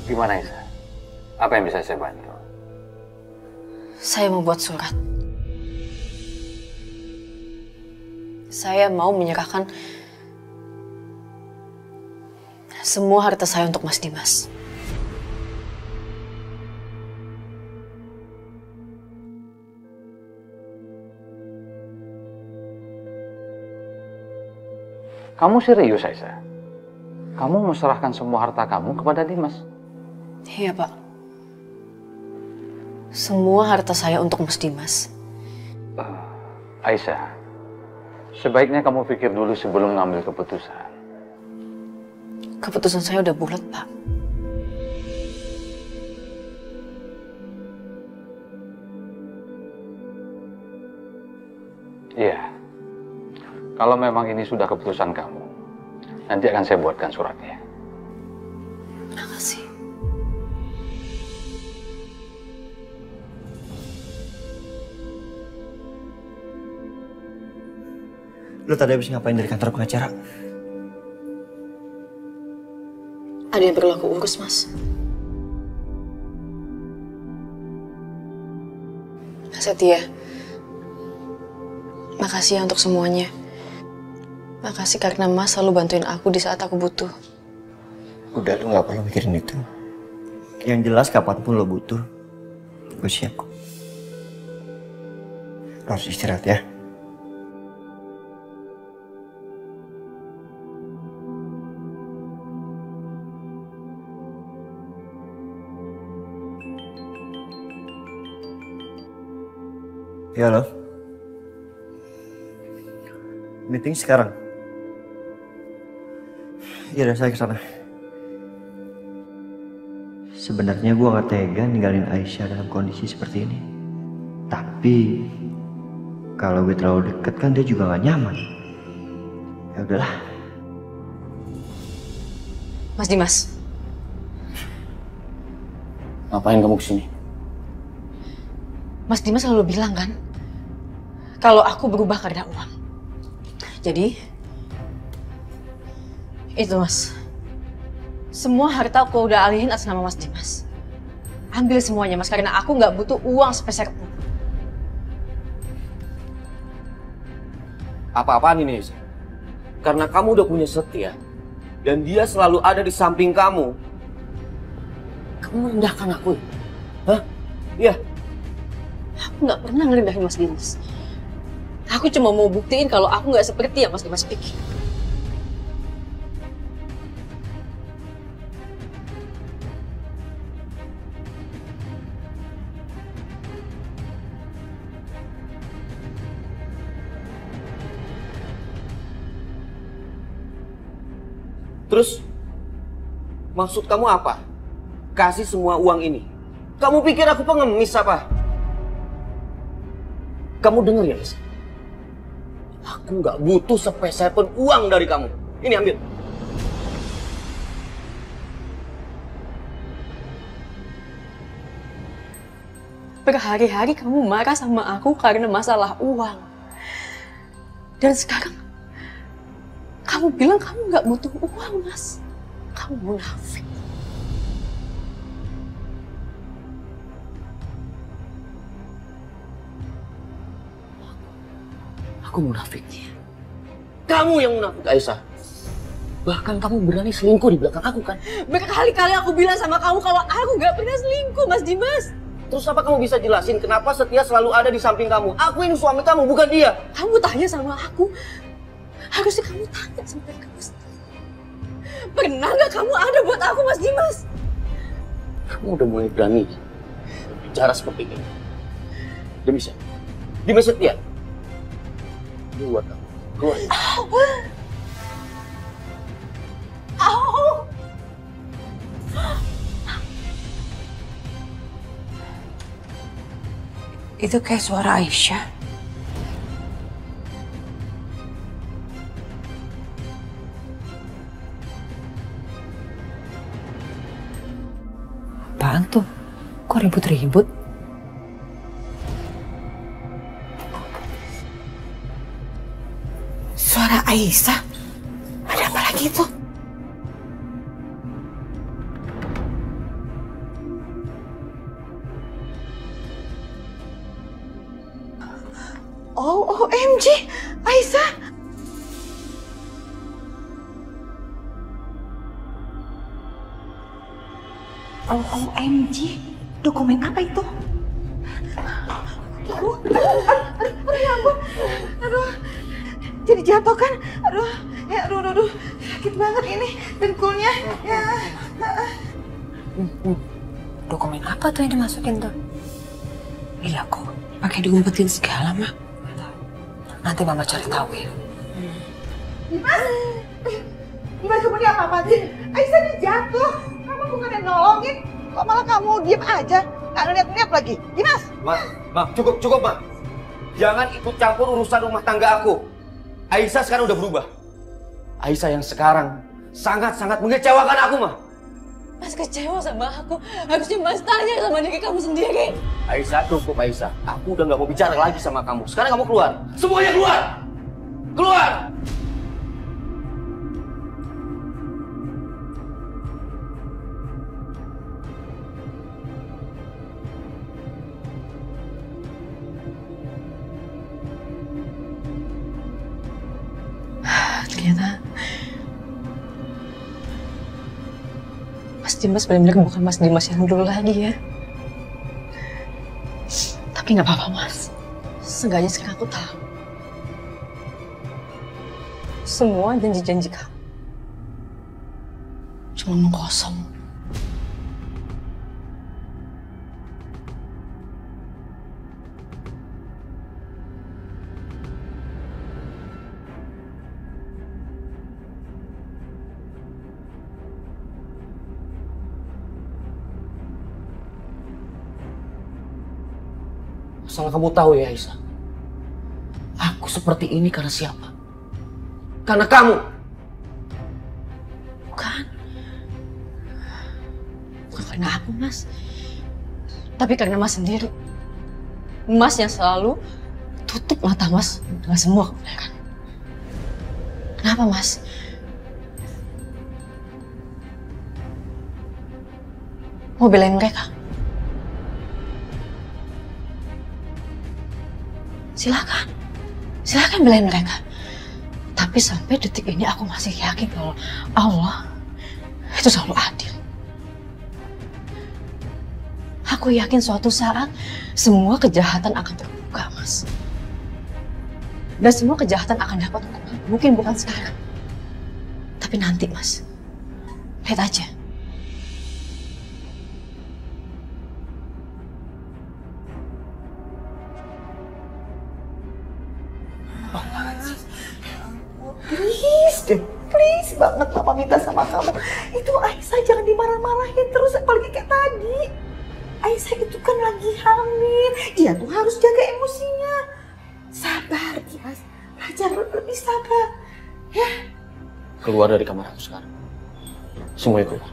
Gimana Isa? Apa yang bisa saya bantu? Saya mau buat surat. Saya mau menyerahkan semua harta saya untuk Mas Dimas. Kamu serius, Aisyah? Kamu mau serahkan semua harta kamu kepada Dimas? Iya, Pak. Semua harta saya untuk Mas Dimas. Aisyah, sebaiknya kamu pikir dulu sebelum ngambil keputusan. Keputusan saya udah bulat, Pak. Iya. Kalau memang ini sudah keputusan kamu, nanti akan saya buatkan suratnya. Makasih. Lu tadi habis ngapain dari kantor pengacara? Ada yang perlu aku urus, Mas. Setia, makasih ya untuk semuanya. Makasih karena Mas selalu bantuin aku di saat aku butuh. Udah, lu gak perlu mikirin itu. Yang jelas kapanpun lo butuh, gue siap kok. Lo harus istirahat ya. Ya lo. Meeting sekarang. Iya, saya kesana. Sebenarnya gue gak tega ninggalin Aisyah dalam kondisi seperti ini. Tapi kalau gue terlalu deket kan dia juga gak nyaman. Ya udahlah. Mas Dimas. Ngapain kamu kesini? Mas Dimas selalu bilang kan, kalau aku berubah karena uang. Jadi, itu Mas. Semua harta aku udah alihin atas nama Mas Dimas. Ambil semuanya Mas, karena aku nggak butuh uang sepeser pun. Apa-apaan ini, Aisyah? Karena kamu udah punya Setia, dan dia selalu ada di samping kamu. Kamu merendahkan aku ya? Hah? Iya. Aku nggak pernah ngerendahin Mas Dimas. Aku cuma mau buktiin kalau aku nggak seperti yang Mas Dimas pikir. Terus, maksud kamu apa? Kasih semua uang ini. Kamu pikir aku pengemis apa? Kamu dengar ya, Aisyah? Aku nggak butuh sepeser pun uang dari kamu. Ini ambil. Berhari-hari kamu marah sama aku karena masalah uang. Dan sekarang kamu bilang kamu nggak butuh uang, Mas. Kamu munafik. Aku munafiknya. Kamu yang munafik, Aisyah. Bahkan kamu berani selingkuh di belakang aku kan? Berkali-kali aku bilang sama kamu kalau aku nggak pernah selingkuh, Mas Dimas. Terus apa kamu bisa jelasin kenapa Setia selalu ada di samping kamu? Aku ini suami kamu, bukan dia. Kamu tanya sama aku. Harusnya kamu tanya sama diri kamu sendiri. Pernah nggak kamu ada buat aku, Mas Dimas? Kamu udah mulai berani bicara seperti ini. Demi siapa? Demi Setia. Keluar kamu. Keluar. Au. Itu kayak suara Aisyah. Apaan tuh? Kok ribut-ribut? Suara Aisyah? Ada apa lagi tuh? OMG, dokumen apa itu? Aduh, jadi jatuh kan? Aduh, sakit banget ini dengkulnya. Ya. Dokumen apa tuh yang dimasukin tuh? Iya kok, pakai diumpetin segala mah. Nanti mama cari tahu ya. Dimas kamu dia apa sih? Aisyah dia jatuh. Kamu bukan yang nolongin, kok malah kamu diem aja? Nggak ngeliat-ngeliat lagi. Dimas! Ma, cukup, Ma. Jangan ikut campur urusan rumah tangga aku. Aisyah sekarang udah berubah. Aisyah yang sekarang sangat-sangat mengecewakan aku, Ma. Mas kecewa sama aku. Harusnya Mas tanya sama diri kamu sendiri. Aisyah, cukup Aisyah. Aku udah nggak mau bicara lagi sama kamu. Sekarang kamu keluar. Semuanya keluar! Keluar! Ternyata Mas Dimas benar-benar bukan Mas Dimas yang dulu lagi ya. Tapi nggak apa-apa Mas. Seenggaknya sekarang aku tahu. Semua janji-janji kamu cuma mengkosong. Asal kamu tahu ya Aisyah, aku seperti ini karena siapa? Karena kamu. Bukan karena aku Mas, tapi karena Mas sendiri. Mas yang selalu tutup mata Mas dengan semua kebenaran. Kenapa Mas? Mau belain mereka? Silakan belain mereka. Tapi sampai detik ini aku masih yakin kalau Allah itu selalu adil. Aku yakin suatu saat semua kejahatan akan terbuka, Mas. Dan semua kejahatan akan dapat hukuman. Mungkin bukan sekarang, tapi nanti, Mas. Lihat aja. Please banget Papa minta sama kamu. Itu Aisyah jangan dimarah-marahin terus apalagi kayak tadi. Aisyah itu kan lagi hamil. Dia tuh harus jaga emosinya. Sabar, Dias. Belajar lebih sabar. Ya. Keluar dari kamar aku sekarang. Semuanya keluar.